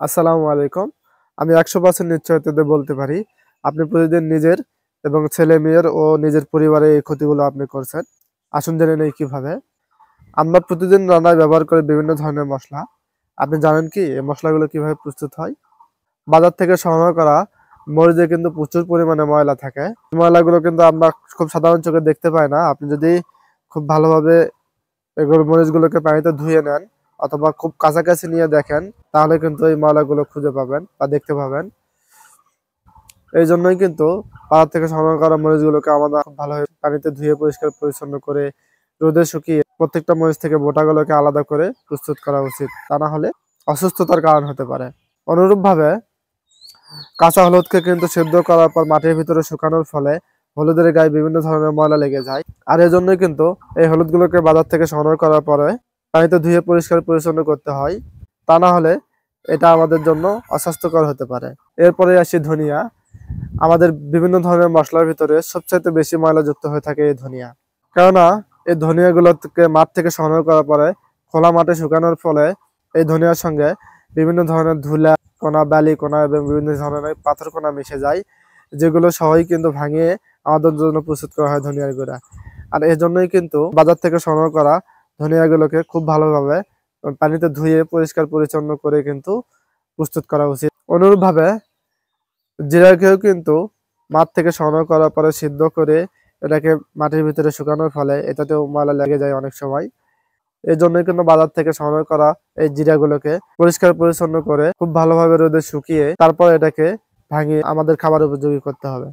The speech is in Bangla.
আসসালামু আলাইকুম। আমি 100% নিশ্চয়তা বলতে পারি আপনি প্রতিদিন নিজের এবং ছেলে-মেয়ের ও নিজের পরিবারের এই ক্ষতিগুলো আপনি করছেন। আসুন জেনে নেই কিভাবে। আমরা প্রতিদিন রান্নায় ব্যবহার করি বিভিন্ন ধরনের মসলা। আপনি জানেন কি এই মসলাগুলো কিভাবে প্রস্তুত হয়? বাজার থেকে সংগ্রহ করা মরিচে কিন্তু প্রচুর পরিমাণে ময়লা থাকে। ময়লাগুলো কিন্তু আমরা খুব সাধারণ চোখে দেখতে পাই না। আপনি যদি খুব ভালোভাবে এগুলো মরিচগুলোকে পানিতে ধুয়ে নেন অথবা খুব কাছাকাছি নিয়ে দেখেন, তাহলে কিন্তু এই ময়লাগুলো খুঁজে পাবেন বা দেখতে পাবেন। এই জন্যই কিন্তু বাজার থেকে সংগ্রহ করা মরিচগুলোকে আমাদের খুব ভালোভাবে পানিতে ধুয়ে পরিষ্কার পরিচ্ছন্ন করে রোদে শুকিয়ে প্রত্যেকটা মরিচ থেকে বোটাগুলোকে আলাদা করে প্রস্তুত করা উচিত। তা না হলে অসুস্থতার কারণ হতে পারে। অনুরূপভাবে কাঁচা হলুদকে কিন্তু সেদ্ধ করার পর মাটির ভিতরে শুকানোর ফলে হলুদের গায়ে বিভিন্ন ধরনের ময়লা লেগে যায়। আর এজন্যই কিন্তু এই হলুদগুলোকে বাজার থেকে সংগ্রহ করার পরে পানিতে ধুয়ে পরিষ্কার পরিচ্ছন্ন করতে হয়। তা না হলে এটা আমাদের জন্য অস্বাস্থ্যকর হতে পারে। এরপরে আসি ধনিয়া। আমাদের বিভিন্ন ধরনের মসলার ভিতরে সবচাইতে বেশি ময়লাযুক্ত হয়ে থাকে এই ধনিয়া। কেননা এই ধনিয়াগুলোকে মাঠ থেকে সংগ্রহ করার পরে খোলা মাঠে শুকানোর ফলে এই ধনিয়ার সঙ্গে বিভিন্ন ধরনের ধুলা কণা, বালি কণা এবং বিভিন্ন ধরনের পাথর কণা মিশে যায়, যেগুলো সহই কিন্তু ভাঙিয়ে আমাদের জন্য প্রস্তুত করা হয় ধনিয়ার গুঁড়া। আর এই জন্যই কিন্তু বাজার থেকে সংগ্রহ করা ধনিয়াগুলোকে খুব ভালোভাবে পানিতে ধুয়ে পরিষ্কার পরিচ্ছন্ন করে কিন্তু প্রস্তুত করা উচিত। অনুরূপভাবে জিরাকেও কিন্তু মাঠ থেকে সংগ্রহ করার পরে সিদ্ধ করে এটাকে মাটির ভিতরে শুকানোর ফলে এটাতেও ময়লা লেগে যায় অনেক সময়। এই জন্যই কিন্তু বাজার থেকে সংগ্রহ করা এই জিরাগুলোকে পরিষ্কার পরিচ্ছন্ন করে খুব ভালোভাবে রোদে শুকিয়ে তারপর এটাকে ভাঙিয়ে আমাদের খাবার উপযোগী করতে হবে।